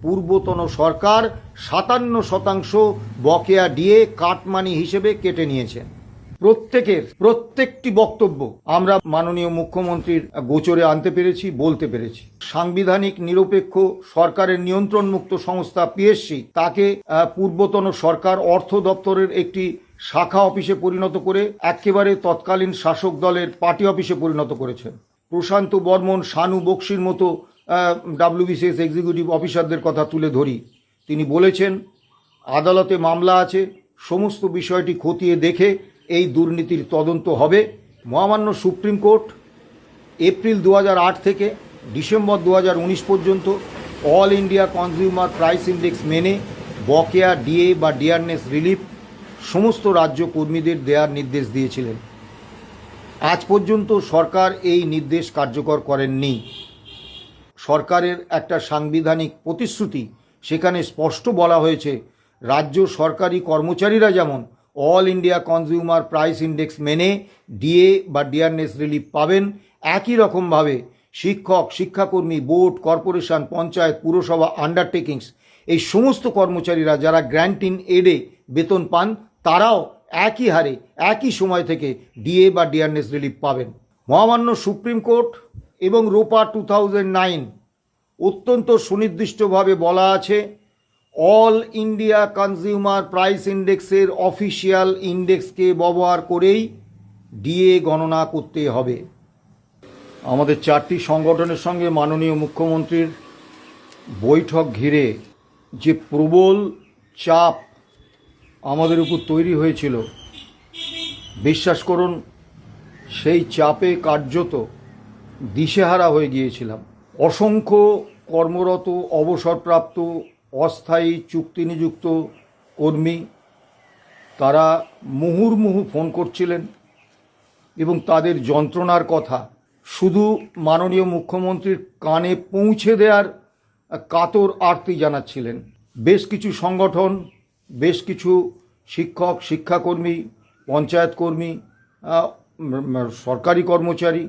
পূর্বতন সরকার 57% বকেয়া DA cut money হিসেবে কেটে নিয়েছেন। প্রত্যেকটি বক্তব্য আমরা মাননীয় মুখ্যমন্ত্রীর গোচরে আনতে পেরেছি, বলতে পেরেছি। সাংবিধানিক নিরপেক্ষ সরকারের নিয়ন্ত্রণমুক্ত সংস্থা পিএসসি তাকে পূর্বতন সরকার অর্থ দপ্তরের একটি শাখা অফিসে পরিণত করে একেবারে তৎকালীন শাসক দলের পার্টি অফিসে পরিণত করেছেন। প্রশান্ত বর্মন, শানু বক্সির মতো ডাব্লিউবিসিএস এক্সিকিউটিভ অফিসারদের কথা তুলে ধরি। তিনি বলেছেন আদালতে মামলা আছে, সমস্ত বিষয়টি খতিয়ে দেখে এই দুর্নীতির তদন্ত হবে। মহামান্য সুপ্রিম কোর্ট এপ্রিল 2008 থেকে ডিসেম্বর 2019 পর্যন্ত all India consumer price index মেনে বকেয়া ডিএ বা ডিয়ারনেস রিলিফ সমস্ত রাজ্য কর্মীদের দেওয়ার নির্দেশ দিয়েছিলেন। আজ পর্যন্ত সরকার এই নির্দেশ কার্যকর করেননি। সরকারের একটা সাংবিধানিক প্রতিশ্রুতি, সেখানে স্পষ্ট বলা হয়েছে রাজ্য সরকারি কর্মচারীরা যেমন all India consumer price index মেনে ডিএ বা ডিয়ারনেস রিলিফ পাবেন, একই রকমভাবে শিক্ষক, শিক্ষাকর্মী, বোর্ড, কর্পোরেশন, পঞ্চায়েত, পুরসভা, আন্ডারটেকিংস এই সমস্ত কর্মচারীরা যারা গ্র্যান্ট ইন এডে বেতন পান তারাও একই হারে একই সময় থেকে ডিএ বা ডিয়ারনেস রিলিফ পাবেন। মহামান্য সুপ্রিম কোর্ট এবং রোপা 2009 অত্যন্ত সুনির্দিষ্টভাবে বলা আছে অল ইন্ডিয়া কনজিউমার প্রাইস ইন্ডেক্সের অফিসিয়াল ইন্ডেক্সকে ব্যবহার করেই ডিএ গণনা করতে হবে। আমাদের 4টি সংগঠনের সঙ্গে মাননীয় মুখ্যমন্ত্রীর বৈঠক ঘিরে যে প্রবল চাপ আমাদের উপর তৈরি হয়েছিল, বিশ্বাস করুন সেই চাপে কার্যত দিশেহারা হয়ে গিয়েছিলাম। অসংখ্য কর্মরত, অবসরপ্রাপ্ত, অস্থায়ী চুক্তি নিযুক্ত কর্মী তারা মুহুর্মুহু ফোন করছিলেন এবং তাদের যন্ত্রণার কথা শুধু মাননীয় মুখ্যমন্ত্রীর কানে পৌঁছে দেওয়ার কাতর আর্তি জানাচ্ছিলেন। বেশ কিছু সংগঠন, বেশ কিছু শিক্ষক, শিক্ষাকর্মী, পঞ্চায়েত কর্মী, সরকারি কর্মচারী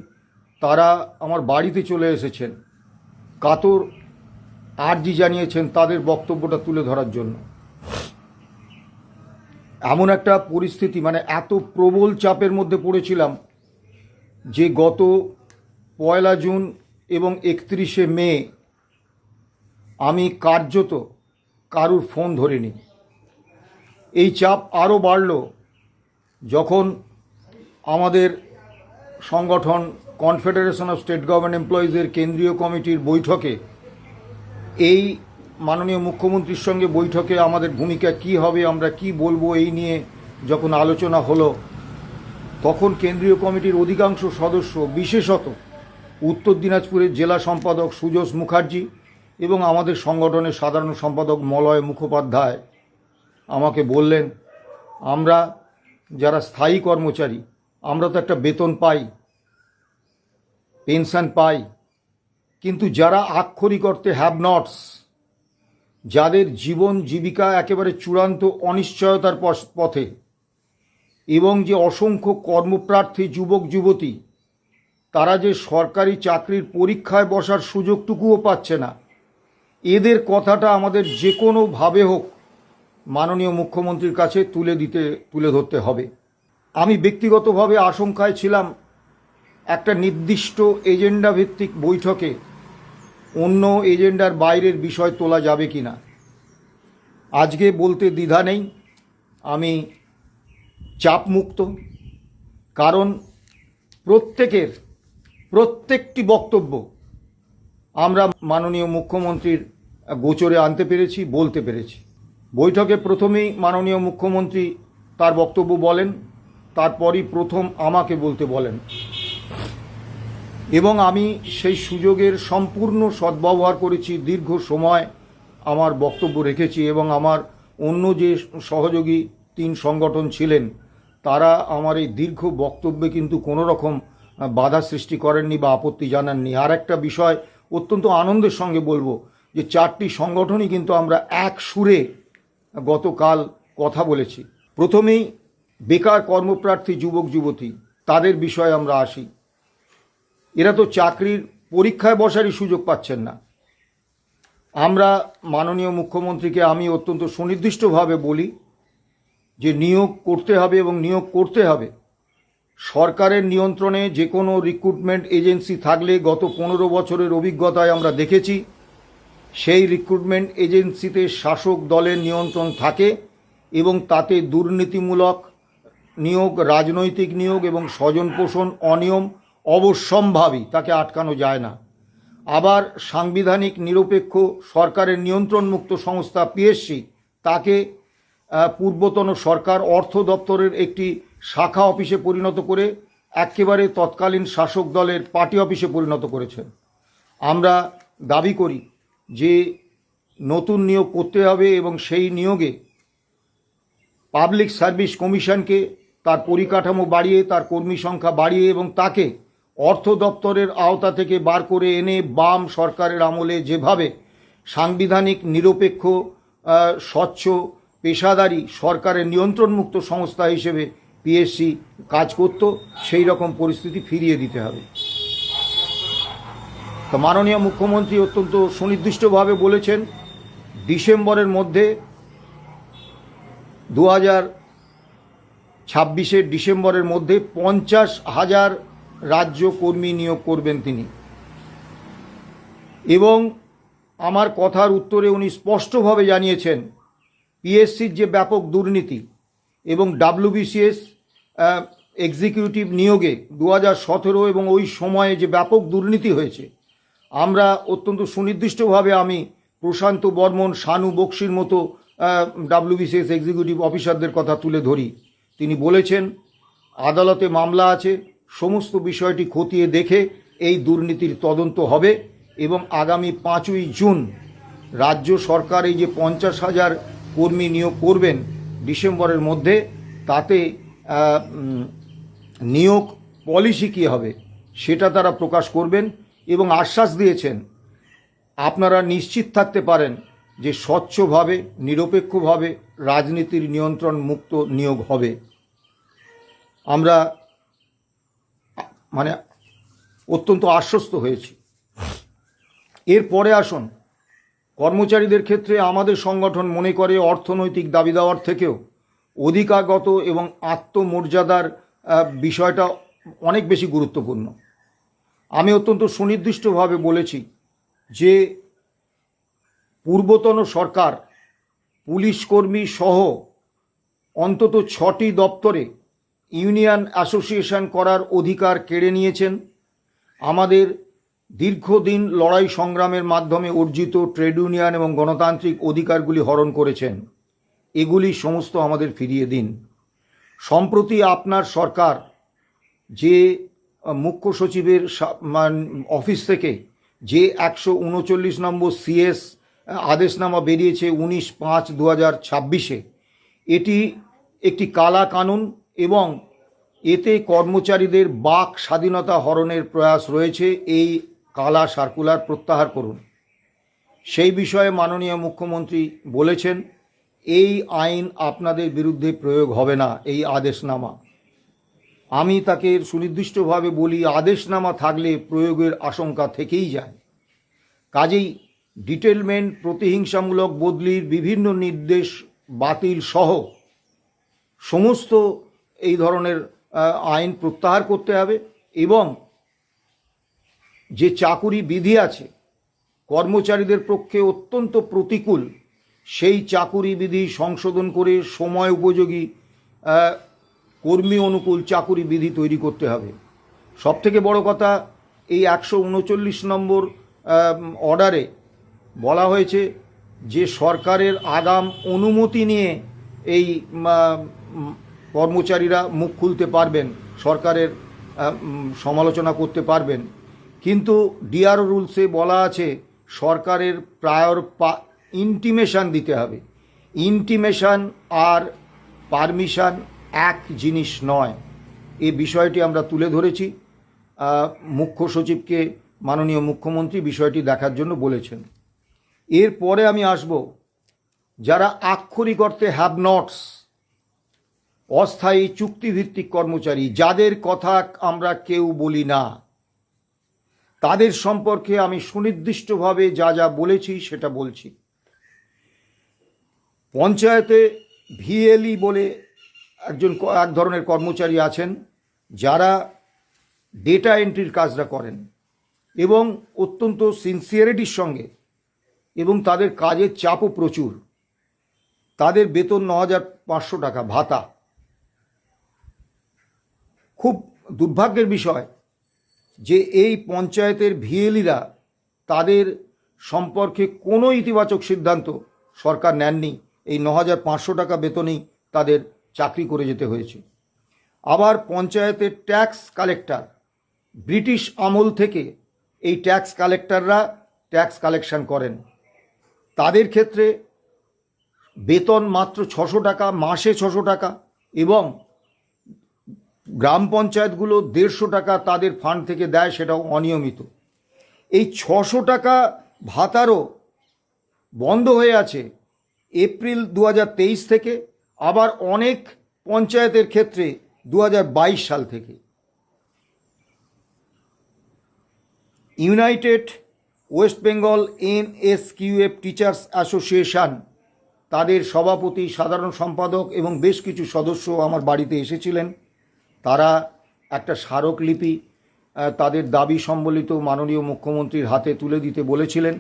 তারা আমার বাড়িতে চলে এসেছেন, কাতর আর্জি জানিয়েছেন তাদের বক্তব্যটা তুলে ধরার জন্য। এমন একটা পরিস্থিতি, মানে এত প্রবল চাপের মধ্যে পড়েছিলাম যে গত 1 জুন এবং 31 মে আমি কার্যত কারুর ফোন ধরিনি। এই চাপ আরও বাড়ল যখন আমাদের সংগঠন কনফেডারেশন অফ স্টেট গভর্নমেন্ট এমপ্লয়িজের কেন্দ্রীয় কমিটির বৈঠকে এই মাননীয় মুখ্যমন্ত্রীর সঙ্গে বৈঠকে আমাদের ভূমিকা কি হবে, আমরা কি বলবো, এই নিয়ে যখন আলোচনা হলো, তখন কেন্দ্রীয় কমিটির অধিকাংশ সদস্য, বিশেষত উত্তর দিনাজপুরের জেলা সম্পাদক সুজোস মুখার্জি এবং আমাদের সংগঠনের সাধারণ সম্পাদক মলয় মুখোপাধ্যায় আমাকে বললেন, আমরা যারা স্থায়ী কর্মচারী আমরা তো একটা বেতন পাই, পেনশন পাই, কিন্তু যারা আক্ষরিক অর্থে হ্যাভ নটস, যাদের জীবন জীবিকা একেবারে চূড়ান্ত অনিশ্চয়তার পথে এবং যে অসংখ্য কর্মপ্রার্থী যুবক যুবতী তারা যে সরকারি চাকরির পরীক্ষায় বসার সুযোগটুকুও পাচ্ছে না, এদের কথাটা আমাদের যে কোনোভাবে হোক মাননীয় মুখ্যমন্ত্রীর কাছে তুলে ধরতে হবে। আমি ব্যক্তিগতভাবে আশঙ্কায় ছিলাম একটা নির্দিষ্ট এজেন্ডা ভিত্তিক বৈঠকে অন্য এজেন্ডার বাইরের বিষয় তোলা যাবে কি না। আজকে বলতে দ্বিধা নেই, আমি চাপমুক্ত, কারণ প্রত্যেকটি বক্তব্য আমরা মাননীয় মুখ্যমন্ত্রীর গোচরে আনতে পেরেছি, বলতে পেরেছি। বৈঠকে প্রথমেই মাননীয় মুখ্যমন্ত্রী তার বক্তব্য বলেন, তারপরই প্রথম আমাকে বলতে বলেন এবং আমি সেই সুযোগের সম্পূর্ণ সদ্ব্যবহার করেছি। দীর্ঘ সময় আমার বক্তব্য রেখেছি এবং আমার অন্য যে সহযোগী 3 সংগঠন ছিলেন তারা আমার এই দীর্ঘ বক্তব্যে কিন্তু কোনো রকম বাধা সৃষ্টি করেননি বা আপত্তি জানাননি। আর একটা বিষয় অত্যন্ত আনন্দের সঙ্গে বলবো যে 4টি সংগঠনই কিন্তু আমরা এক সুরে গতকাল কথা বলেছি। প্রথমেই বেকার কর্মপ্রার্থী যুবক যুবতী তাদের বিষয়ে আমরা আসি। এরা তো চাকরির পরীক্ষায় বসারই সুযোগ পাচ্ছেন না। আমরা মাননীয় মুখ্যমন্ত্রীকে আমি অত্যন্ত সুনির্দিষ্টভাবে বলি যে নিয়োগ করতে হবে এবং নিয়োগ করতে হবে। সরকারের নিয়ন্ত্রণে যে কোনো রিক্রুটমেন্ট এজেন্সি থাকলে গত 15 বছরের অভিজ্ঞতায় আমরা দেখেছি সেই রিক্রুটমেন্ট এজেন্সিতে শাসক দলের নিয়ন্ত্রণ থাকে এবং তাতে দুর্নীতিমূলক নিয়োগ, রাজনৈতিক নিয়োগ এবং স্বজনপোষণ, অনিয়ম অবশ্যম্ভাবী, তাকে আটকানো যায় না। আবার সাংবিধানিক নিরপেক্ষ সরকারের নিয়ন্ত্রণমুক্ত সংস্থা পিএসসি তাকে পূর্বতন সরকার অর্থ দপ্তরের একটি শাখা অফিসে পরিণত করে একেবারে তৎকালীন শাসক দলের পার্টি অফিসে পরিণত করেছেন। আমরা দাবি করি যে নতুন নিয়োগ করতে হবে এবং সেই নিয়োগে পাবলিক সার্ভিস কমিশনকে তার পরিকাঠামো বাড়িয়ে, তার কর্মী সংখ্যা বাড়িয়ে এবং তাকে অর্থ দপ্তরের আওতা থেকে বার করে এনে বাম সরকারের আমলে যেভাবে সাংবিধানিক নিরপেক্ষ স্বচ্ছ পেশাদারী সরকারের নিয়ন্ত্রণমুক্ত সংস্থা হিসেবে পিএসসি কাজ করত, সেই রকম পরিস্থিতি ফিরিয়ে দিতে হবে। তো মাননীয় মুখ্যমন্ত্রী অত্যন্ত সুনির্দিষ্টভাবে বলেছেন ডিসেম্বরের মধ্যে 2026 ডিসেম্বরের মধ্যে 50,000 রাজ্য কর্মী নিয়োগ করবেন তিনি। এবং আমার কথার উত্তরে উনি স্পষ্টভাবে জানিয়েছেন পিএসসির যে ব্যাপক দুর্নীতি এবং ডাব্লিউবিসিএস এক্সিকিউটিভ নিয়োগে 2017 এবং ওই সময়ে যে ব্যাপক দুর্নীতি হয়েছে, আমরা অত্যন্ত সুনির্দিষ্টভাবে আমি প্রশান্ত বর্মন, শানু বক্সির মতো ডাব্লিউবিসিএস এক্সিকিউটিভ অফিসারদের কথা তুলে ধরি। তিনি বলেছেন আদালতে মামলা আছে, সমস্ত বিষয়টি খতিয়ে দেখে এই দুর্নীতির তদন্ত হবে এবং আগামী 5ই জুন রাজ্য সরকার এই যে 50,000 কর্মী নিয়োগ করবেন ডিসেম্বরের মধ্যে, তাতে নিয়োগ পলিসি কী হবে সেটা তারা প্রকাশ করবেন এবং আশ্বাস দিয়েছেন আপনারা নিশ্চিত থাকতে পারেন যে স্বচ্ছভাবে নিরপেক্ষভাবে রাজনীতির নিয়ন্ত্রণ মুক্ত নিয়োগ হবে। আমরা অত্যন্ত আশ্বস্ত হয়েছি। এরপরে আসুন, কর্মচারীদের ক্ষেত্রে আমাদের সংগঠন মনে করে অর্থনৈতিক দাবি দেওয়ার থেকেও অধিকারগত এবং আত্মমর্যাদার বিষয়টা অনেক বেশি গুরুত্বপূর্ণ। আমি অত্যন্ত সুনির্দিষ্টভাবে বলেছি যে পূর্বতন সরকার পুলিশ কর্মী সহ অন্তত 6টি দপ্তরে ইউনিয়ন অ্যাসোসিয়েশন করার অধিকার কেড়ে নিয়েছেন। আমাদের দীর্ঘদিন লড়াই সংগ্রামের মাধ্যমে অর্জিত ট্রেড ইউনিয়ন এবং গণতান্ত্রিক অধিকারগুলি হরণ করেছেন। এগুলি সমস্ত আমাদের ফিরিয়ে দিন। সম্প্রতি আপনার সরকার যে মুখ্য সচিবের অফিস থেকে যে 139 নম্বর সিএস আদেশনামা বেরিয়েছে 19/5/2026, এটি একটি কালা কানুন এবং এতে কর্মচারীদের বাক স্বাধীনতা হরণের প্রয়াস রয়েছে। এই কালা সার্কুলার প্রত্যাহার করুন। সেই বিষয়ে মাননীয় মুখ্যমন্ত্রী বলেছেন এই আইন আপনাদের বিরুদ্ধে প্রয়োগ হবে না, এই আদেশনামা। আমি তাকে সুনির্দিষ্টভাবে বলি আদেশনামা থাকলে প্রয়োগের আশঙ্কা থেকেই যায়। কাজেই ডিটেলমেন্ট, প্রতিহিংসামূলক বদলির বিভিন্ন নির্দেশ বাতিল সহ সমস্ত এই ধরনের আইন প্রত্যাহার করতে হবে এবং যে চাকুরি বিধি আছে কর্মচারীদের পক্ষে অত্যন্ত প্রতিকূল, সেই চাকুরি বিধি সংশোধন করে সময় উপযোগী কর্মী অনুকূল চাকুরি বিধি তৈরি করতে হবে। সবথেকে বড় কথা, এই 139 নম্বর অর্ডারে বলা হয়েছে যে সরকারের আগাম অনুমতি নিয়ে এই কর্মচারীরা মুখ খুলতে পারবেন, সরকারের সমালোচনা করতে পারবেন। কিন্তু ডিআরও রুলসে বলা আছে সরকারের প্রায়র ইন্টিমেশন দিতে হবে। ইন্টিমেশন আর পারমিশন এক জিনিস নয়। এই বিষয়টি আমরা তুলে ধরেছি। মুখ্য সচিবকে মাননীয় মুখ্যমন্ত্রী বিষয়টি দেখার জন্য বলেছেন। এরপরে আমি আসব যারা আক্ষরিক অর্থে হ্যাভ নটস, অস্থায়ী চুক্তিভিত্তিক কর্মচারী, যাদের কথা আমরা কেউ বলি না। তাদের সম্পর্কে আমি সুনির্দিষ্টভাবে যা যা বলেছি সেটা বলছি। পঞ্চায়েতে ভিএলই বলে এক ধরনের কর্মচারী আছেন যারা ডেটা এন্ট্রির কাজটা করেন এবং অত্যন্ত সিনসিয়ারিটির সঙ্গে, এবং তাদের কাজের চাপও প্রচুর। তাদের বেতন 9,500 টাকা ভাতা। খুব দুর্ভাগ্যের বিষয় যে এই পঞ্চায়েতের ভিএলিরা তাদের সম্পর্কে কোনো ইতিবাচক সিদ্ধান্ত সরকার নেননি। এই 9,500 টাকা বেতনেই তাদের চাকরি করে যেতে হয়েছে। আবার পঞ্চায়েতের ট্যাক্স কালেক্টর, ব্রিটিশ আমল থেকে এই ট্যাক্স কালেক্টররা ট্যাক্স কালেকশন করেন। তাদের ক্ষেত্রে বেতন মাত্র 600 টাকা, মাসে 600 টাকা, এবং গ্রাম পঞ্চায়েতগুলো 150 টাকা তাদের ফান্ড থেকে দেয়, সেটাও অনিয়মিত। এই 600 টাকা ভাতারও বন্ধ হয়ে আছে এপ্রিল 2023 থেকে, আবার অনেক পঞ্চায়েতের ক্ষেত্রে 2022 সাল থেকে। United West Bengal NSQF teachers association, তাদের সভাপতি, সাধারণ সম্পাদক এবং বেশ কিছু সদস্য আমার বাড়িতে এসেছিলেন। তারা একটা স্মারকলিপি তাদের দাবি সম্বলিত মাননীয় মুখ্যমন্ত্রীর হাতে তুলে দিতে বলেছিলেন।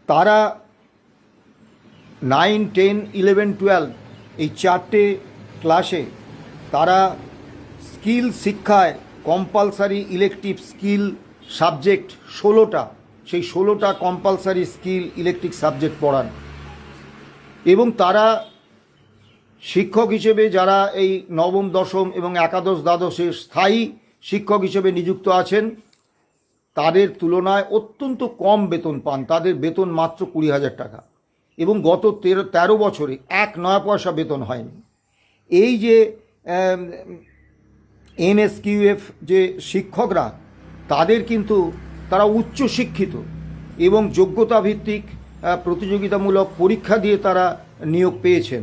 তারা 9, 10, 11, 12 এই 4টে ক্লাসে তারা স্কিল শিক্ষায় কম্পালসারি ইলেকটিভ স্কিল সাবজেক্ট 16টা, সেই 16টা কম্পালসারি স্কিল ইলেকট্রিক সাবজেক্ট পড়ান। এবং তারা শিক্ষক হিসেবে যারা এই নবম, দশম এবং একাদশ, দ্বাদশে স্থায়ী শিক্ষক হিসেবে নিযুক্ত আছেন, তাদের তুলনায় অত্যন্ত কম বেতন পান। তাদের বেতন মাত্র 20,000 টাকা, এবং গত 13 বছরে 1 নয়া পয়সা বেতন হয়নি। এই যে NSQF যে শিক্ষকরা, তাদের কিন্তু তারা উচ্চ শিক্ষিত এবং যোগ্যতা ভিত্তিক প্রতিযোগিতামূলক পরীক্ষা দিয়ে তারা নিয়োগ পেয়েছেন।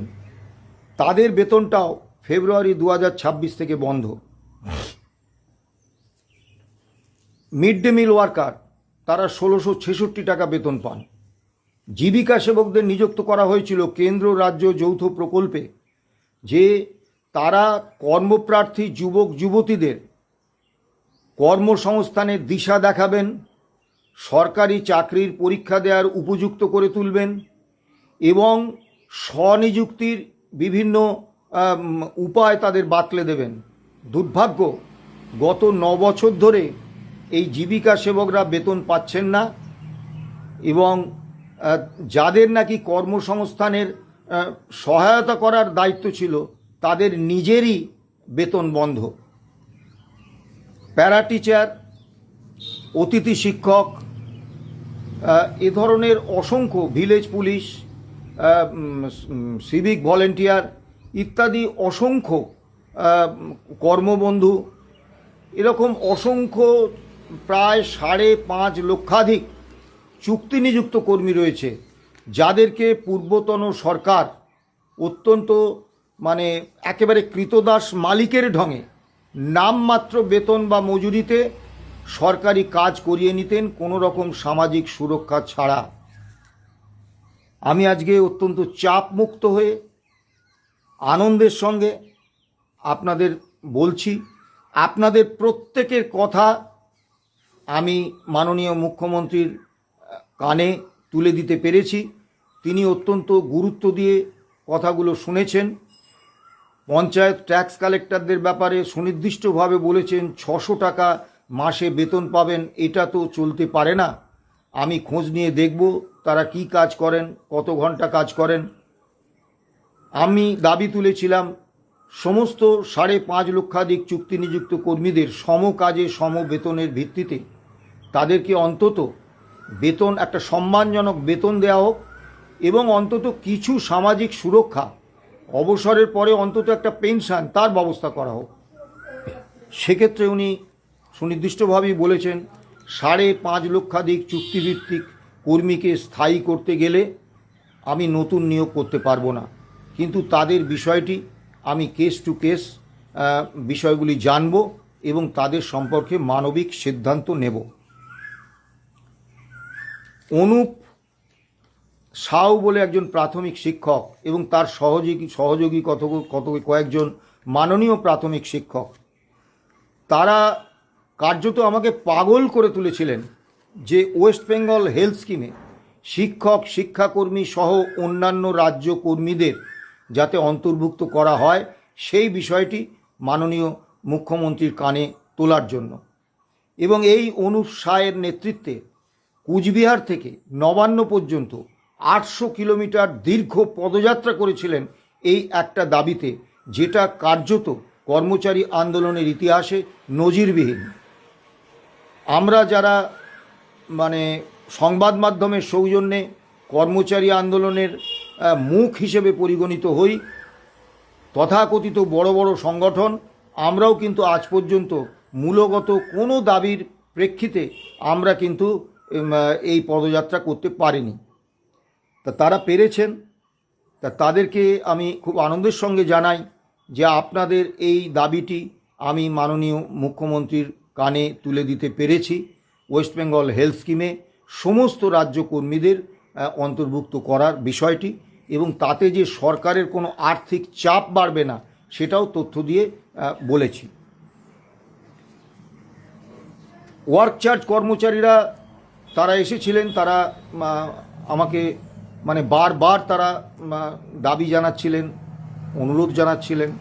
তাদের বেতনটাও ফেব্রুয়ারি 2026 থেকে বন্ধ। মিড ডে মিল ওয়ার্কার, তারা 1666 টাকা বেতন পান। জীবিকা সেবকদের নিযুক্ত করা হয়েছিল কেন্দ্র রাজ্য যৌথ প্রকল্পে, যে তারা কর্মপ্রার্থী যুবক যুবতীদের কর্মসংস্থানের দিশা দেখাবেন, সরকারি চাকরির পরীক্ষা দেওয়ার উপযুক্ত করে তুলবেন এবং স্বনিযুক্তির বিভিন্ন উপায় তাদের বাতলে দেবেন। দুর্ভাগ্য, গত 9 বছর ধরে এই জীবিকা সেবকরা বেতন পাচ্ছেন না, এবং যাদের নাকি কর্মসংস্থানের সহায়তা করার দায়িত্ব ছিল, তাদের নিজেরই বেতন বন্ধ। প্যারা টিচার, অতিথি শিক্ষক, এ ধরনের অসংখ্য, ভিলেজ পুলিশ, সিভিক ভলেন্টিয়ার ইত্যাদি অসংখ্য, কর্মবন্ধু, এরকম অসংখ্য প্রায় 5.5 লক্ষাধিক চুক্তি নিযুক্ত কর্মী রয়েছে, যাদেরকে পূর্বতন সরকার অত্যন্ত একেবারে কৃতদাস মালিকের ঢঙে নামমাত্র বেতন বা মজুরিতে সরকারি কাজ করিয়ে নিতেন, কোনো রকম সামাজিক সুরক্ষা ছাড়া। আমি আজকে অত্যন্ত চাপমুক্ত হয়ে আনন্দের সঙ্গে আপনাদের বলছি, আপনাদের প্রত্যেকের কথা আমি মাননীয় মুখ্যমন্ত্রীর কানে তুলে দিতে পেরেছি। তিনি অত্যন্ত গুরুত্ব দিয়ে কথাগুলো শুনেছেন। পঞ্চায়েত ট্যাক্স কালেক্টরদের ব্যাপারে সুনির্দিষ্টভাবে বলেছেন 600 টাকা মাসে বেতন পাবেন। এটা তো চলতে পারে না। আমি খোঁজ নিয়ে দেখব তারা কি কাজ করেন, কত ঘন্টা কাজ করেন। আমি দাবি তুলেছিলাম সমস্ত 5.5 লক্ষাধিক চুক্তি নিযুক্ত কর্মীদের সম কাজে সম বেতনের ভিত্তিতে তাদেরকে অন্তত বেতন, একটা সম্মানজনক বেতন দেওয়া হোক, এবং অন্তত কিছু সামাজিক সুরক্ষা, অবসরের পরে অন্তত একটা পেনশন, তার ব্যবস্থা করা হোক। সেক্ষেত্রে উনি সুনির্দিষ্টভাবেই বলেছেন 5.5 লক্ষাধিক চুক্তিভিত্তিক কর্মীকে স্থায়ী করতে গেলে আমি নতুন নিয়োগ করতে পারবো না, কিন্তু তাদের বিষয়টি আমি কেস টু কেস বিষয়গুলি জানব এবং তাদের সম্পর্কে মানবিক সিদ্ধান্ত নেব। অনুপ সাউ বলে একজন প্রাথমিক শিক্ষক এবং তার সহযোগী কয়েকজন মাননীয় প্রাথমিক শিক্ষক, তারা কার্যত আমাকে পাগল করে তুলেছিলেন যে ওয়েস্ট বেঙ্গল হেলথ স্কিমে শিক্ষক, শিক্ষাকর্মী সহ অন্যান্য রাজ্য কর্মীদের যাতে অন্তর্ভুক্ত করা হয় সেই বিষয়টি মাননীয় মুখ্যমন্ত্রীর কানে তোলার জন্য। এবং এই অনুপ সায়ের নেতৃত্বে কুচবিহার থেকে নবান্ন পর্যন্ত 800 কিলোমিটার দীর্ঘ পদযাত্রা করেছিলেন এই একটা দাবিতে, যেটা কার্যত কর্মচারী আন্দোলনের ইতিহাসে নজিরবিহীন। আমরা যারা সংবাদ মাধ্যমের সৌজন্যে কর্মচারী আন্দোলনের মুখ হিসেবে পরিগণিত হই, তথাকথিত বড় বড় সংগঠন, আমরাও কিন্তু আজ পর্যন্ত মূলগত কোনো দাবির প্রেক্ষিতে আমরা কিন্তু এই পদযাত্রা করতে পারিনি। তারা পেরেছেন। তাদেরকে আমি খুব আনন্দের সঙ্গে জানাই যে আপনাদের এই দাবিটি আমি মাননীয় মুখ্যমন্ত্রীর কানে তুলে দিতে পেরেছি। ওয়েস্ট বেঙ্গল হেলথ স্কিমে সমস্ত রাজ্য কর্মীদের অন্তর্ভুক্ত করার বিষয়টি, এবং তাতে যে সরকারের কোনো আর্থিক চাপ বাড়বে না সেটাও তথ্য দিয়ে বলেছি। ওয়ার্ক চার্জ কর্মচারীরা তারা এসেছিলেন, তারা আমাকে বারবার তারা দাবি জানাচ্ছিলেন, অনুরোধ জানাচ্ছিলেন।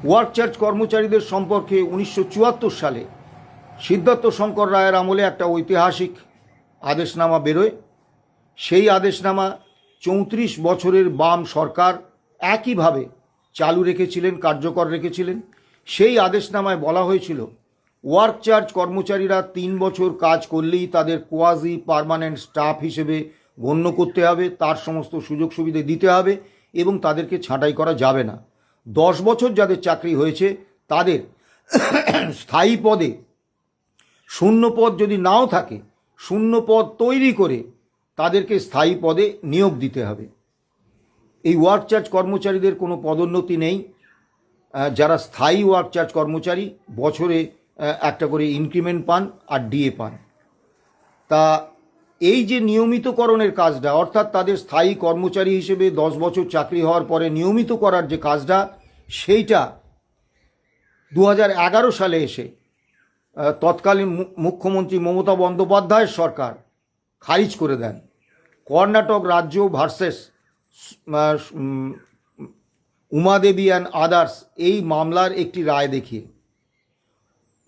ওয়ার্ক চার্জ কর্মচারীদের সম্পর্কে 1974 সালে সিদ্ধার্থ শঙ্কর রায়ের আমলে একটা ঐতিহাসিক আদেশনামা বেরোয়। সেই আদেশনামা 34 বছরের বাম সরকার একইভাবে চালু রেখেছিলেন, কার্যকর রেখেছিলেন। সেই আদেশনামায় বলা হয়েছিল ওয়ার্ক চার্জ কর্মচারীরা 3 বছর কাজ করলেই তাদের কোয়াজি পার্মানেন্ট স্টাফ হিসেবে গণ্য করতে হবে, তার সমস্ত সুযোগ সুবিধা দিতে হবে এবং তাদেরকে ছাঁটাই করা যাবে না। 10 বছর যাদের চাকরি হয়েছে তাদের স্থায়ী পদে শূন্য পদ যদি নাও থাকে, শূন্য পদ তৈরি করে তাদেরকে স্থায়ী পদে নিয়োগ দিতে হবে। এই ওয়ার্ক চার্জ কর্মচারীদের কোনো পদোন্নতি নেই। যারা স্থায়ী ওয়ার্ক চার্জ কর্মচারী বছরে একটা করে ইনক্রিমেন্ট পান আর ডিএ পান। তা এই যে নিয়মিতকরণের কাজটা, অর্থাৎ তাদের স্থায়ী কর্মচারী হিসেবে 10 বছর চাকরি হওয়ার পরে নিয়মিত করার যে কাজটা, সেইটা 2011 সালে এসে তৎকালীন মুখ্যমন্ত্রী মমতা বন্দ্যোপাধ্যায়ের সরকার খারিজ করে দেন। কর্ণাটক রাজ্য ভার্সেস উমাদেবী অ্যান্ড আদার্স এই মামলার একটি রায় দেখিয়ে,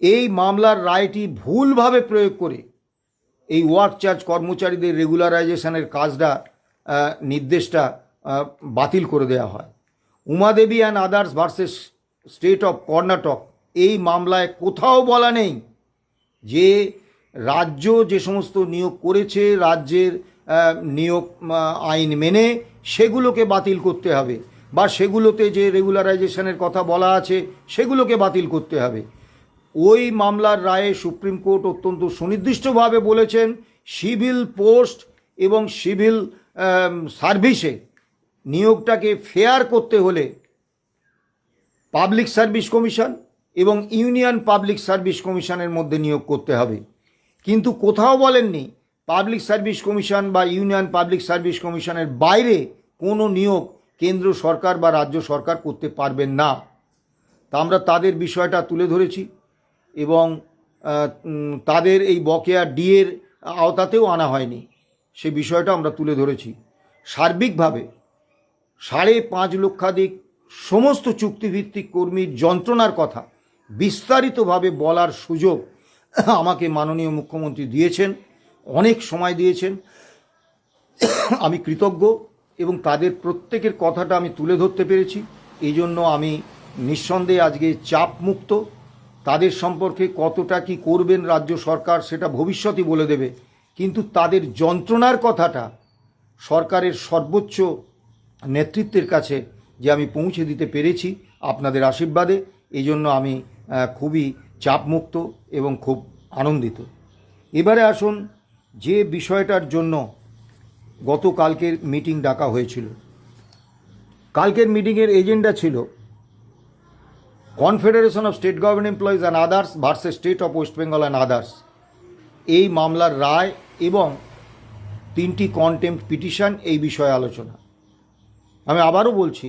এই মামলার রায়টি ভুলভাবে প্রয়োগ করে এই ওয়ার্ক চার্জ কর্মচারীদের রেগুলারাইজেশনের কাজটা, নির্দেশটা বাতিল করে দেওয়া হয়। Umadevi and others versus state of Karnataka এই মামলায় কোথাও বলা নেই যে রাজ্য যে সমস্ত নিয়োগ করেছে রাজ্যের নিয়োগ আইন মেনে সেগুলোকে বাতিল করতে হবে, বা সেগুলোতে যে রেগুলারাইজেশনের কথা বলা আছে সেগুলোকে বাতিল করতে হবে। ওই মামলার রায়ে সুপ্রিম কোর্ট অত্যন্ত সুনির্দিষ্টভাবে বলেছেন সিভিল পোস্ট এবং সিভিল সার্ভিসে নিয়োগটাকে ফেয়ার করতে হলে পাবলিক সার্ভিস কমিশন এবং ইউনিয়ন পাবলিক সার্ভিস কমিশনের মধ্যে নিয়োগ করতে হবে। কিন্তু কোথাও বলেননি পাবলিক সার্ভিস কমিশন বা ইউনিয়ন পাবলিক সার্ভিস কমিশনের বাইরে কোনো নিয়োগ কেন্দ্র সরকার বা রাজ্য সরকার করতে পারবেন না। তা আমরা তাদের বিষয়টা তুলে ধরেছি এবং তাদের এই বকেয়া ডিএর আওতাতেও আনা হয়নি, সে বিষয়টা আমরা তুলে ধরেছি। সার্বিকভাবে 5.5 লক্ষাধিক সমস্ত চুক্তিভিত্তিক কর্মীর যন্ত্রণার কথা বিস্তারিতভাবে বলার সুযোগ আমাকে মাননীয় মুখ্যমন্ত্রী দিয়েছেন, অনেক সময় দিয়েছেন। আমি কৃতজ্ঞ এবং তাদের প্রত্যেকের কথাটা আমি তুলে ধরতে পেরেছি। এই জন্য আমি নিঃসন্দেহে আজকে চাপমুক্ত। তাদের সম্পর্কে কতটা কি করবেন রাজ্য সরকার সেটা ভবিষ্যতই বলে দেবে, কিন্তু তাদের যন্ত্রণার কথাটা সরকারের সর্বোচ্চ নেতৃত্বের কাছে যে আমি পৌঁছে দিতে পেরেছি আপনাদের আশীর্বাদে, এই জন্য আমি খুবই চাপমুক্ত এবং খুব আনন্দিত। এবারে আসুন যে বিষয়টার জন্য গতকালকের মিটিং ডাকা হয়েছিল। কালকের মিটিংয়ের এজেন্ডা ছিল confederation of state government employees and others versus state of West Bengal and others এই মামলার রায় এবং 3টি কন্টেম্পট পিটিশন এই বিষয়ে আলোচনা। আমি আবারও বলছি,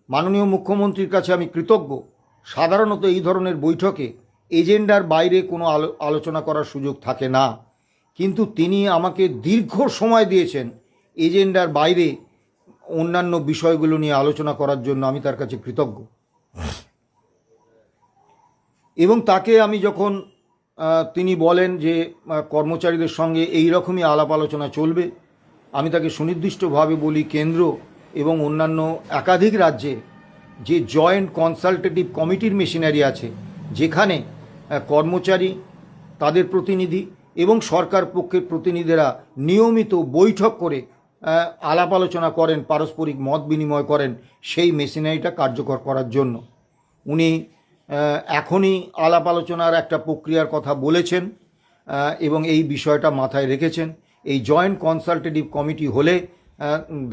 মাননীয় মুখ্যমন্ত্রীর কাছে আমি কৃতজ্ঞ। সাধারণত এই ধরনের বৈঠকে এজেন্ডার বাইরে কোনো আলোচনা করার সুযোগ থাকে না, কিন্তু তিনি আমাকে দীর্ঘ সময় দিয়েছেন এজেন্ডার বাইরে অন্যান্য বিষয়গুলো নিয়ে আলোচনা করার জন্য। আমি তার কাছে কৃতজ্ঞ। এবং তাকে আমি যখন তিনি বলেন যে কর্মচারীদের সঙ্গে এই রকমই আলাপ আলোচনা চলবে, আমি তাকে সুনির্দিষ্টভাবে বলি, কেন্দ্র এবং অন্যান্য একাধিক রাজ্যে যে জয়েন্ট কনসালটেটিভ কমিটির মেশিনারি আছে, যেখানে কর্মচারী, তাদের প্রতিনিধি এবং সরকার পক্ষের প্রতিনিধিরা নিয়মিত বৈঠক করে আলাপ আলোচনা করেন, পারস্পরিক মত বিনিময় করেন, সেই মেশিনারিটা কার্যকর করার জন্য উনি এখনই আলাপ আলোচনার একটা প্রক্রিয়ার কথা বলেছেন এবং এই বিষয়টা মাথায় রেখেছেন। এই জয়েন্ট কনসালটেটিভ কমিটি হলে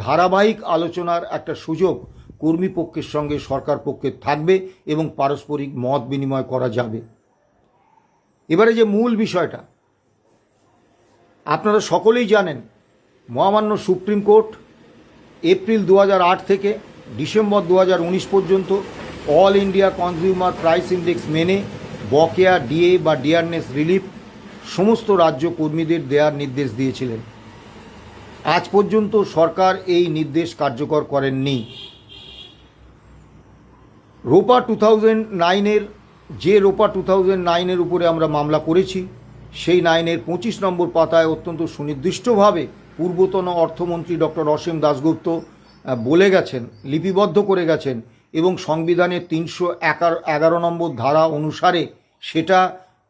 ধারাবাহিক আলোচনার একটা সুযোগ কর্মী পক্ষের সঙ্গে সরকার পক্ষের থাকবে এবং পারস্পরিক মত বিনিময় করা যাবে। এবারে যে মূল বিষয়টা, আপনারা সকলেই জানেন, মহামান্য সুপ্রিম কোর্ট এপ্রিল 2008 থেকে ডিসেম্বর 2019 পর্যন্ত all India consumer price index মেনে বকেয়া ডিএ বা ডিয়ারনেস রিলিফ সমস্ত রাজ্য কর্মীদের দেওয়ার নির্দেশ দিয়েছিলেন। আজ পর্যন্ত সরকার এই নির্দেশ কার্যকর করেননি। রোপা 2009-এর যে রোপা 2009-এর উপরে আমরা মামলা করেছি, সেই 9-এর 25 নম্বর পাতায় অত্যন্ত সুনির্দিষ্টভাবে পূর্বতন অর্থমন্ত্রী ডক্টর অসীম দাশগুপ্ত বলে গেছেন, লিপিবদ্ধ করে গেছেন এবং সংবিধানের 311 নম্বর ধারা অনুসারে সেটা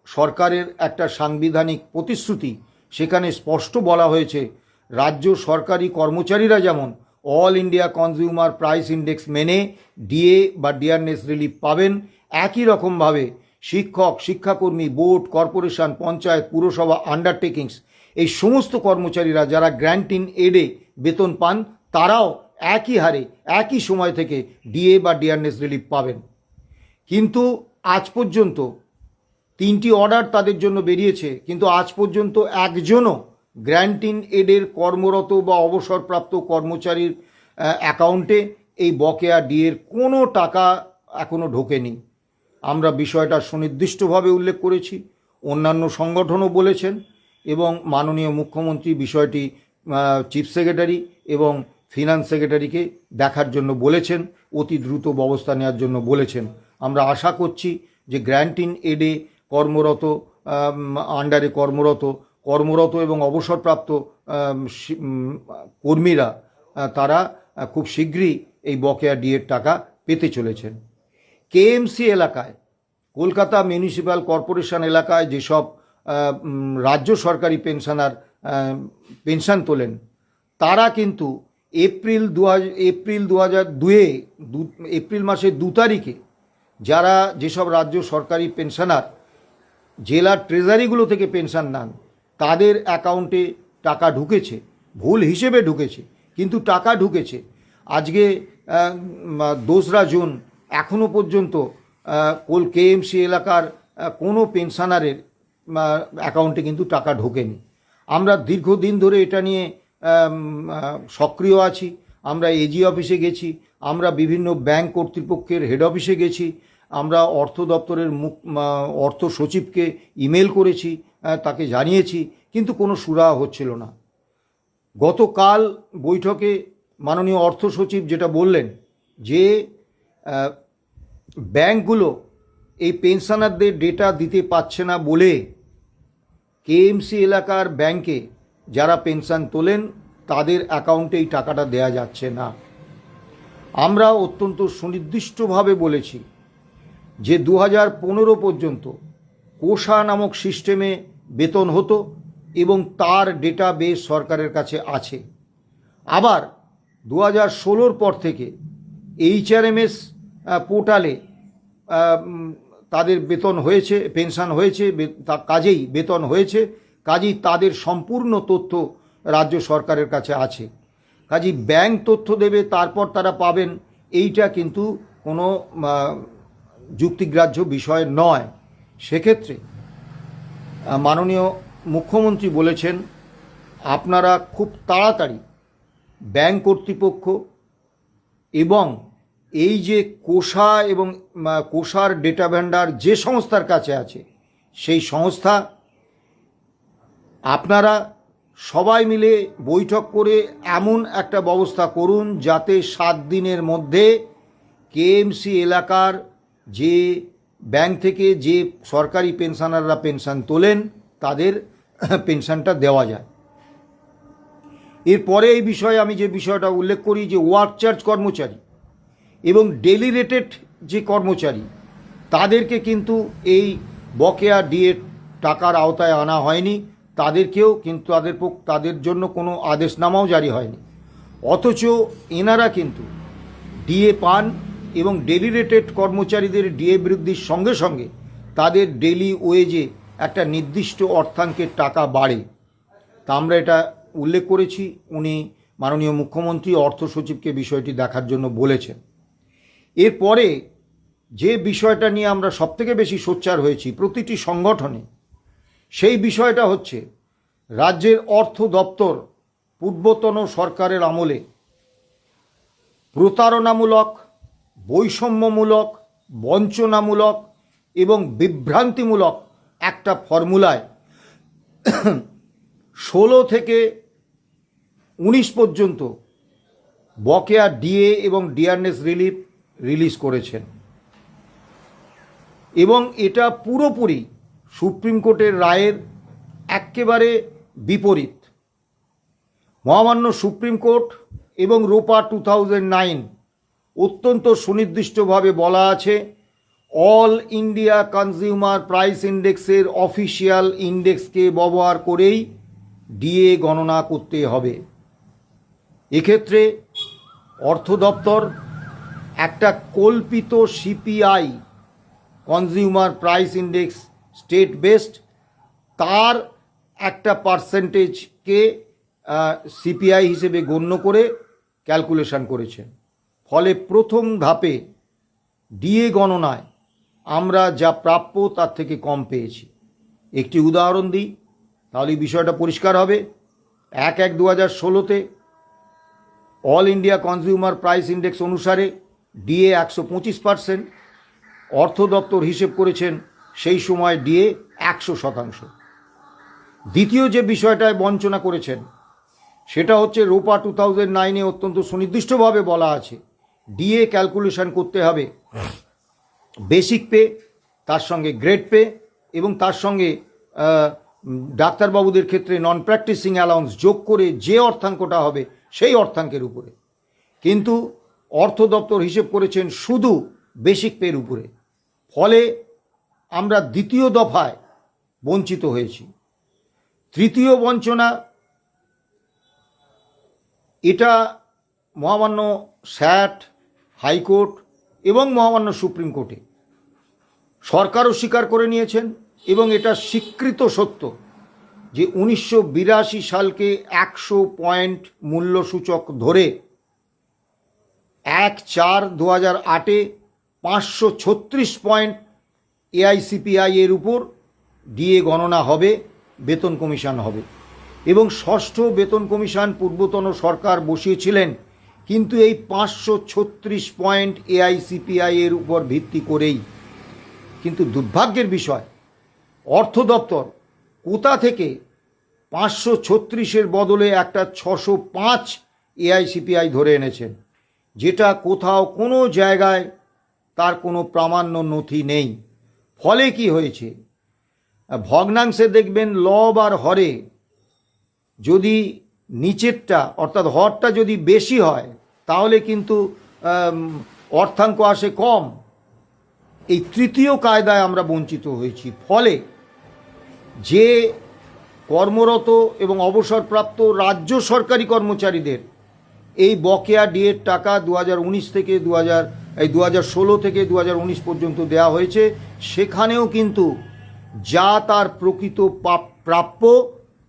সরকারের একটা সাংবিধানিক প্রতিশ্রুতি। সেখানে স্পষ্ট বলা হয়েছে, রাজ্য সরকারি কর্মচারীরা যেমন all India consumer price index মেনে ডিএ বা ডিয়ারনেস রিলিফ পাবেন, একই রকমভাবে শিক্ষক, শিক্ষাকর্মী, বোর্ড, কর্পোরেশন, পঞ্চায়েত, পুরসভা, আন্ডারটেকিংস, এই সমস্ত কর্মচারীরা যারা গ্র্যান্ট ইন এডে বেতন পান, তারাও একই হারে একই সময় থেকে ডিএ বা ডিয়ারনেস রিলিফ পাবেন। কিন্তু আজ পর্যন্ত 3টি অর্ডার তাদের জন্য বেরিয়েছে, কিন্তু আজ পর্যন্ত একজনও গ্র্যান্ট ইন এডের কর্মরত বা অবসরপ্রাপ্ত কর্মচারীর অ্যাকাউন্টে এই বকেয়া ডিএর কোনো টাকা এখনও ঢোকেনি। আমরা বিষয়টা সুনির্দিষ্টভাবে উল্লেখ করেছি, অন্যান্য সংগঠনও বলেছেন এবং মাননীয় মুখ্যমন্ত্রী বিষয়টি চিফ সেক্রেটারি এবং ফিনান্স সেক্রেটারিকে দেখার জন্য বলেছেন, অতি দ্রুত ব্যবস্থা নেওয়ার জন্য বলেছেন। আমরা আশা করছি যে গ্র্যান্ট ইন এডে কর্মরত, আন্ডারে কর্মরত এবং অবসরপ্রাপ্ত কর্মীরা তারা খুব শীঘ্রই এই বকেয়া ডিএর টাকা পেতে চলেছেন। কেএমসি এলাকায়, কলকাতা মিউনিসিপ্যাল কর্পোরেশন এলাকায় যেসব রাজ্য সরকারি পেনশনার পেনশন তোলেন, তারা কিন্তু এপ্রিল মাসের 2 তারিখে যারা যেসব রাজ্য সরকারি পেনশনার জেলার ট্রেজারিগুলো থেকে পেনশন নেন, তাদের অ্যাকাউন্টে টাকা ঢুকেছে, ভুল হিসেবে ঢুকেছে, কিন্তু টাকা ঢুকেছে। আজকে 2রা জুন এখনও পর্যন্ত কেএমসি এলাকার কোনো পেনশনারের অ্যাকাউন্টে কিন্তু টাকা ঢোকেনি। আমরা দীর্ঘদিন ধরে এটা নিয়ে সক্রিয় আছি। আমরা এজি অফিসে গেছি, আমরা বিভিন্ন ব্যাংক কর্তৃপক্ষের হেড অফিসে গেছি, আমরা অর্থ দপ্তরের অর্থ সচিবকে ইমেল করেছি, তাকে জানিয়েছি, কিন্তু কোনো সুরাহা হচ্ছিল না। গতকাল বৈঠকে মাননীয় অর্থ সচিব যেটা বললেন যে ব্যাংকগুলো এই পেনশনারদের ডেটা দিতে পারছে না বলে কেএমসি এলাকার ব্যাংকে যারা পেনশন তোলেন তাদের অ্যাকাউন্টে এই টাকাটা দেয়া যাচ্ছে না। আমরা অত্যন্ত সুনির্দিষ্টভাবে বলেছি যে 2015 পর্যন্ত কোষা নামক সিস্টেমে বেতন হতো এবং তার ডেটা বেস সরকারের কাছে আছে। আবার 2016 পর থেকে এইচআরএমএস পোর্টালে তাদের বেতন হয়েছে, পেনশন হয়েছে, কাজেই বেতন হয়েছে, কাজেই তাদের সম্পূর্ণ তথ্য রাজ্য সরকারের কাছে আছে। কাজেই ব্যাংক তথ্য দেবে, তারপর তারা পাবেন, এইটা কিন্তু কোনো যুক্তিগ্রাহ্য বিষয় নয়। সেক্ষেত্রে মাননীয় মুখ্যমন্ত্রী বলেছেন আপনারা খুব তাড়াতাড়ি ব্যাংক কর্তৃপক্ষ এবং এই যে কোষা এবং কোষার ডেটা ভান্ডার যে সংস্থার কাছে আছে সেই সংস্থা, আপনারা সবাই মিলে বৈঠক করে এমন একটা ব্যবস্থা করুন যাতে 7 দিনের মধ্যে কেএমসি এলাকার যে ব্যাংক থেকে যে সরকারি পেনশনাররা পেনশন তোলেন তাদের পেনশনটা দেওয়া যায়। এরপরে এই বিষয়ে আমি যে বিষয়টা উল্লেখ করি যে ওয়ার্ক চার্জ কর্মচারী এবং ডেলি রেটেড যে কর্মচারী তাদেরকে কিন্তু এই বকেয়া ডিএ টাকার আওতায় আনা হয়নি, তাদেরকেও কিন্তু তাদের জন্য কোনো আদেশনামাও জারি হয়নি, অথচ এনারা কিন্তু ডিএ পান এবং ডেলি রেটেড কর্মচারীদের ডিএ বৃদ্ধির সঙ্গে সঙ্গে তাদের ডেলি ওয়েজে একটা নির্দিষ্ট অর্থাঙ্কের টাকা বাড়ে। তা আমরা এটা উল্লেখ করেছি, উনি মাননীয় মুখ্যমন্ত্রী অর্থ সচিবকে বিষয়টি দেখার জন্য বলেছেন। এরপরে যে বিষয়টা নিয়ে আমরা সবথেকে বেশি সোচ্চার হয়েছি প্রতিটি সংগঠনে, সেই বিষয়টা হচ্ছে রাজ্যের অর্থ দপ্তর পূর্বতন সরকারের আমলে প্রতারণামূলক, বৈষম্যমূলক, বঞ্চনামূলক এবং বিভ্রান্তিমূলক একটা ফর্মুলায় 16 থেকে 19 পর্যন্ত বকেয়া ডিএ এবং ডিআরএস রিলিজ করেছেন এবং এটা পুরোপুরি সুপ্রিম কোর্টের রায়ের একেবারে বিপরীত। মহামান্য সুপ্রিম কোর্ট এবং রোপা 2009 অত্যন্ত সুনির্দিষ্টভাবে বলা আছে অল ইন্ডিয়া কনজিউমার প্রাইস ইন্ডেক্সের অফিসিয়াল ইন্ডেক্সকে ব্যবহার করেই ডিএ গণনা করতে হবে। এক্ষেত্রে অর্থ দপ্তর একটা কল্পিত CPI consumer price index state based তার একটা পার্সেন্টেজকে সিপিআই হিসেবে গণ্য করে ক্যালকুলেশন করেছেন। ফলে প্রথম ধাপে ডিএ গণনায় আমরা যা প্রাপ্য তার থেকে কম পেয়েছি। একটি উদাহরণ দিই, তাহলে বিষয়টা পরিষ্কার হবে। 1/1/2016 all India consumer price index অনুসারে ডিএ 125%, অর্থ দপ্তর হিসেব করেছেন সেই সময় ডিএ 100%। দ্বিতীয় যে বিষয়টায় বঞ্চনা করেছেন সেটা হচ্ছে রোপা 2009 অত্যন্ত সুনির্দিষ্টভাবে বলা আছে ডিএ ক্যালকুলেশন করতে হবে বেসিক পে, তার সঙ্গে গ্রেড পে এবং তার সঙ্গে ডাক্তারবাবুদের ক্ষেত্রে নন প্র্যাকটিসিং অ্যালাউন্স যোগ করে যে অর্থাঙ্কটা হবে সেই অর্থাঙ্কের উপরে। কিন্তু অর্থ দপ্তর হিসেব করেছেন শুধু বেসিক পের উপরে। ফলে আমরা দ্বিতীয় দফায় বঞ্চিত হয়েছি। তৃতীয় বঞ্চনা, এটা মহামান্য স্যাট, হাইকোর্ট এবং মহামান্য সুপ্রিম কোর্টে সরকারও স্বীকার করে নিয়েছেন এবং এটা স্বীকৃত সত্য যে 1982 সালকে 100 পয়েন্ট মূল্যসূচক ধরে 1/4/2008 536 পয়েন্ট এআইসিপিআই এর উপর ডিএ গণনা হবে, বেতন কমিশন হবে এবং ষষ্ঠ বেতন কমিশন পূর্বতন সরকার বসিয়েছিলেন। কিন্তু এই 536 পয়েন্ট এআইসিপিআই এর উপর ভিত্তি করেই। কিন্তু দুর্ভাগ্যের বিষয়, অর্থ দপ্তর কোথা থেকে 536-এর বদলে একটা 605 এআইসিপিআই ধরে এনেছেন, যেটা কোথাও কোনো জায়গায় তার কোনো প্রামাণ্য নথি নেই। ফলে কি হয়েছে, ভগ্নাংশে দেখবেন লব আর হরে যদি নিচেরটা অর্থাৎ হরটা যদি বেশি হয় তাহলে কিন্তু অর্থাঙ্ক আসে কম। এই তৃতীয় কায়দায় আমরা বঞ্চিত হয়েছি। ফলে যে কর্মরত এবং অবসরপ্রাপ্ত রাজ্য সরকারি কর্মচারীদের এই বকেয়া ডিএর টাকা 2019 থেকে 2016 থেকে 2019 পর্যন্ত দেওয়া হয়েছে, সেখানেও কিন্তু যা তার প্রকৃত প্রাপ্য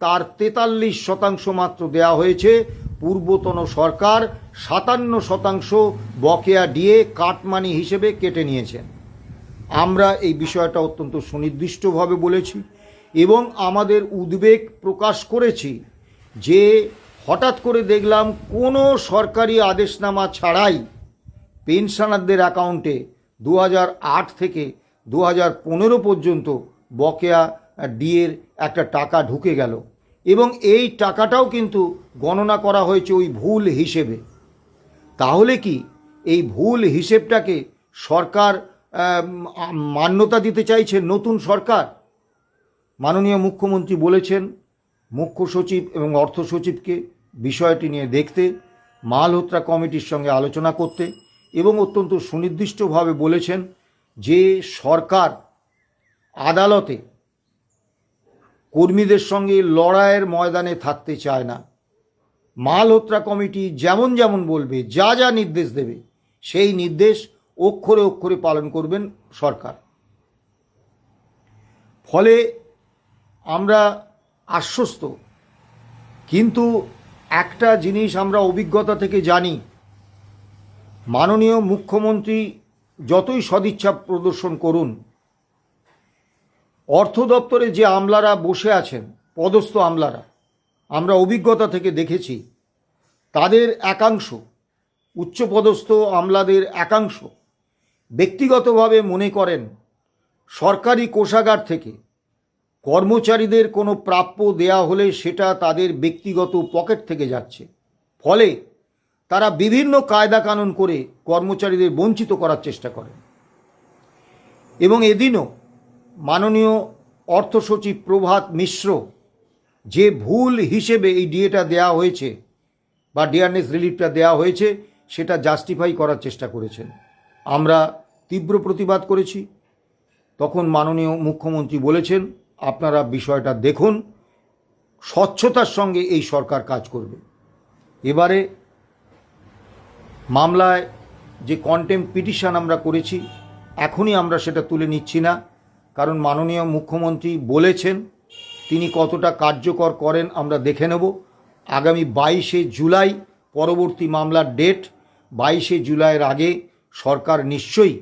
তার 43% মাত্র দেওয়া হয়েছে। পূর্বতন সরকার 57% বকেয়া ডিএ কাটমানি হিসেবে কেটে নিয়েছেন। আমরা এই বিষয়টা অত্যন্ত সুনির্দিষ্টভাবে বলেছি এবং আমাদের উদ্বেগ প্রকাশ করেছি যে হঠাৎ করে দেখলাম কোনো সরকারি আদেশনামা ছাড়াই পেনশনারদের অ্যাকাউন্টে 2008 থেকে 2015 পর্যন্ত বকেয়া ডিএর একটা টাকা ঢুকে গেল, এবং এই টাকাটাও কিন্তু গণনা করা হয়েছে ওই ভুল হিসেবে। তাহলে কি এই ভুল হিসেবটাকে সরকার মান্যতা দিতে চাইছে নতুন সরকার? মাননীয় মুখ্যমন্ত্রী বলেছেন মুখ্য সচিব এবং অর্থ সচিবকে বিষয়টি নিয়ে দেখতে, মালহোত্রা কমিটির সঙ্গে আলোচনা করতে, এবং অত্যন্ত সুনির্দিষ্টভাবে বলেছেন যে সরকার আদালতে কর্মীদের সঙ্গে লড়াইয়ের ময়দানে থাকতে চায় না। মালহোত্রা কমিটি যেমন যেমন বলবে, যা যা নির্দেশ দেবে, সেই নির্দেশ অক্ষরে অক্ষরে পালন করবেন সরকার। ফলে আমরা আশ্বস্ত, কিন্তু একটা জিনিস আমরা অভিজ্ঞতা থেকে জানি, মাননীয় মুখ্যমন্ত্রী যতই সদিচ্ছা প্রদর্শন করুন, অর্থ দপ্তরে যে আমলারা বসে আছেন, পদস্থ আমলারা, আমরা অভিজ্ঞতা থেকে দেখেছি তাদের একাংশ, উচ্চপদস্থ আমলাদের একাংশ ব্যক্তিগতভাবে মনে করেন সরকারি কোষাগার থেকে কর্মচারীদের কোনো প্রাপ্য দেয়া হলে সেটা তাদের ব্যক্তিগত পকেট থেকে যাচ্ছে। ফলে তারা বিভিন্ন কায়দা কানুন করে কর্মচারীদের বঞ্চিত করার চেষ্টা করেন। এবং এদিনও মাননীয় অর্থ সচিব প্রভাত মিশ্র যে ভুল হিসেবে এই ডিএটা দেয়া হয়েছে বা ডিয়ারনেস রিলিফটা দেয়া হয়েছে, সেটা জাস্টিফাই করার চেষ্টা করেছেন। আমরা তীব্র প্রতিবাদ করেছি। তখন মাননীয় মুখ্যমন্ত্রী বলেছেন, আপনারা বিষয়টা দেখুন, স্বচ্ছতার সঙ্গে এই সরকার কাজ করবে। এবারে মামলায় যে কন্টেম্প পিটিশন আমরা করেছি, এখনই আমরা সেটা তুলে নিচ্ছি না, কারণ মাননীয় মুখ্যমন্ত্রী বলেছেন তিনি কতটা কার্যকর করেন আমরা দেখে নেব। আগামী 22শে জুলাই পরবর্তী মামলার ডেট। 22শে জুলাইয়ের আগে সরকার নিশ্চয়ই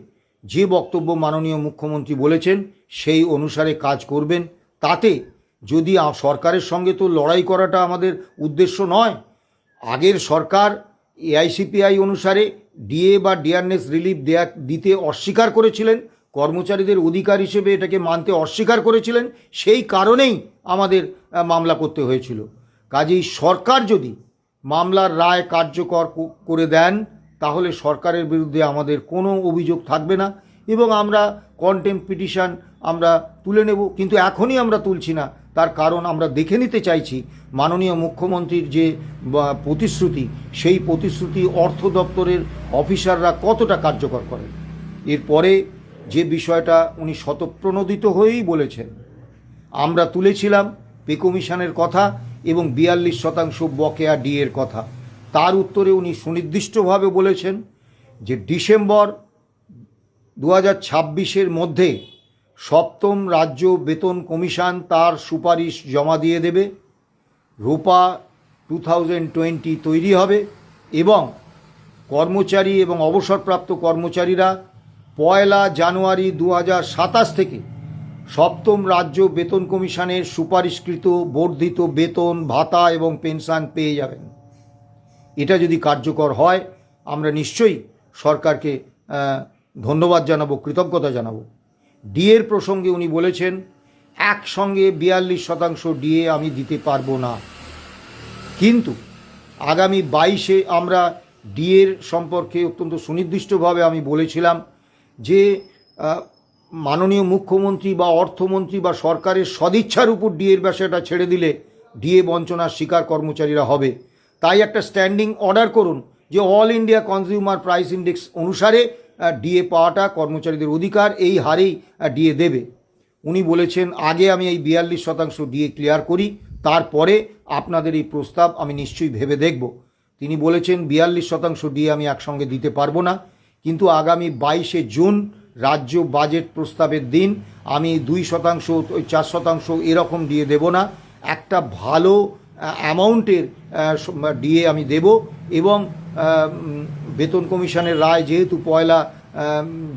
যে বক্তব্য মাননীয় মুখ্যমন্ত্রী বলেছেন সেই অনুসারে কাজ করবেন। তাতে যদি সরকারের সঙ্গে তো লড়াই করাটা আমাদের উদ্দেশ্য নয়। আগের সরকার এআইসিপিআই অনুসারে ডিএ বা ডিয়ারনেস রিলিফ দিতে অস্বীকার করেছিলেন, কর্মচারীদের অধিকার হিসেবে এটাকে মানতে অস্বীকার করেছিলেন, সেই কারণেই আমাদের মামলা করতে হয়েছিল। কাজেই সরকার যদি মামলার রায় কার্যকর করে দেন, তাহলে সরকারের বিরুদ্ধে আমাদের কোনো অভিযোগ থাকবে না, এবং আমরা কন্টেম্প পিটিশন আমরা তুলে নেব। কিন্তু এখনই আমরা তুলছি না, তার কারণ আমরা দেখে নিতে চাইছি মাননীয় মুখ্যমন্ত্রীর যে প্রতিশ্রুতি, সেই প্রতিশ্রুতি অর্থ দপ্তরের অফিসাররা কতটা কার্যকর করেন। এরপরে যে বিষয়টা উনি স্বতঃপ্রণোদিত হয়েই বলেছেন, আমরা তুলেছিলাম পে কমিশনের কথা এবং 42% বকেয়া ডিএর কথা। তার উত্তরে উনি সুনির্দিষ্টভাবে বলেছেন যে ডিসেম্বর 2026-এর মধ্যে সপ্তম রাজ্য বেতন কমিশন তার সুপারিশ জমা দিয়ে দেবে, রূপা 2020 তৈরি হবে, এবং কর্মচারী এবং অবসরপ্রাপ্ত কর্মচারীরা 1 জানুয়ারি 2027 থেকে সপ্তম রাজ্য বেতন কমিশনের সুপারিশকৃত বর্ধিত বেতন, ভাতা এবং পেনশন পেয়ে যাবেন। এটা যদি কার্যকর হয়, আমরা নিশ্চয়ই সরকারকে ধন্যবাদ জানাবো, কৃতজ্ঞতা জানাবো। ডিএর প্রসঙ্গে উনি বলেছেন একসঙ্গে 42% ডিএ আমি দিতে পারবো না, কিন্তু আগামী 22-এ আমরা ডিএর সম্পর্কে অত্যন্ত সুনির্দিষ্টভাবে আমি বলেছিলাম যে মাননীয় মুখ্যমন্ত্রী বা অর্থমন্ত্রী বা সরকারের সদিচ্ছার উপর ডিএর বিষয়টা ছেড়ে দিলে ডিএ বঞ্চনার শিকার কর্মচারীরা হবে। তাই একটা স্ট্যান্ডিং অর্ডার করুন যে all India consumer price index অনুসারে ডিএ পাওয়াটা কর্মচারীদের অধিকার, এই হারেই ডিএ দেবে। উনি বলেছেন আগে আমি এই 42% ডিএ ক্লিয়ার করি, তারপরে আপনাদের এই প্রস্তাব আমি নিশ্চয়ই ভেবে দেখব। তিনি বলেছেন 42% ডিএ আমি একসঙ্গে দিতে পারবো না, কিন্তু আগামী 22শে জুন রাজ্য বাজেট প্রস্তাবের দিন আমি 2%, 4% এরকম ডিএ দেব না, একটা ভালো অ্যামাউন্টের ডিএ আমি দেব। এবং বেতন কমিশনের রায় যেহেতু 1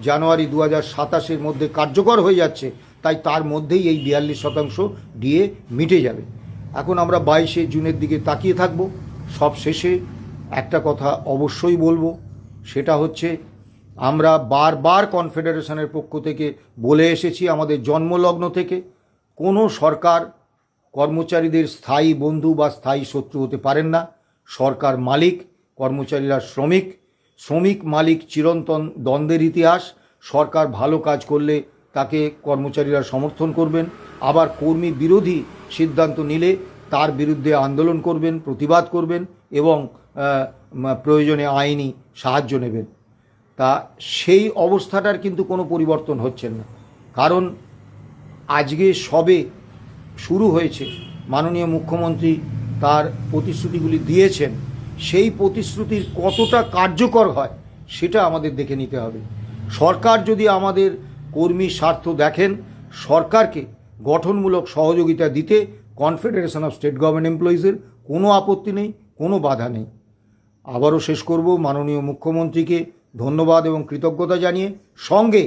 জানুয়ারি 2027-এর মধ্যে কার্যকর হয়ে যাচ্ছে, তাই তার মধ্যেই এই 42% ডিএ মিটে যাবে। এখন আমরা 22শে জুনের দিকে তাকিয়ে থাকব। সব শেষে একটা কথা অবশ্যই বলবো, সেটা হচ্ছে আমরা বারবার কনফেডারেশনের পক্ষ থেকে বলে এসেছি, আমাদের জন্মলগ্ন থেকে, কোনো সরকার কর্মচারীদের স্থায়ী বন্ধু বা স্থায়ী শত্রু হতে পারেন না। সরকার মালিক, কর্মচারীরা শ্রমিক। শ্রমিক মালিক চিরন্তন দ্বন্দ্বের ইতিহাস। সরকার ভালো কাজ করলে তাকে কর্মচারীরা সমর্থন করবেন, আবার কর্মী বিরোধী সিদ্ধান্ত নিলে তার বিরুদ্ধে আন্দোলন করবেন, প্রতিবাদ করবেন এবং প্রয়োজনে আইনি সাহায্য নেবেন। তা সেই অবস্থাটার কিন্তু কোনো পরিবর্তন হচ্ছে না, কারণ আজকে সবে শুরু হয়েছে। মাননীয় মুখ্যমন্ত্রী তার প্রতিশ্রুতিগুলি দিয়েছেন, সেই প্রতিশ্রুতির কতটা কার্যকর হয় সেটা আমাদের দেখে নিতে হবে। সরকার যদি আমাদের কর্মী স্বার্থ দেখেন, সরকারকে গঠনমূলক সহযোগিতা দিতে কনফেডারেশন অফ স্টেট গভর্নমেন্ট এমপ্লয়িজের কোনো আপত্তি নেই, কোনো বাধা নেই। আবারও শেষ করব মাননীয় মুখ্যমন্ত্রীকে ধন্যবাদ এবং কৃতজ্ঞতা জানিয়ে, সঙ্গে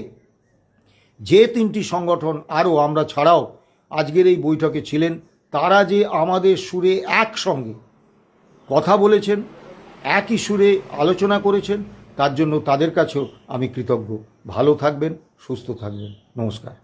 যে 3টি সংগঠন আরও আমরা ছাড়াও আজকের এই বৈঠকে ছিলেন, তারা যে আমাদের সুরে একসঙ্গে কথা বলেছেন, একই সুরে আলোচনা করেছেন, তার জন্য তাদের কাছেও আমি কৃতজ্ঞ। ভালো থাকবেন, সুস্থ থাকবেন। নমস্কার।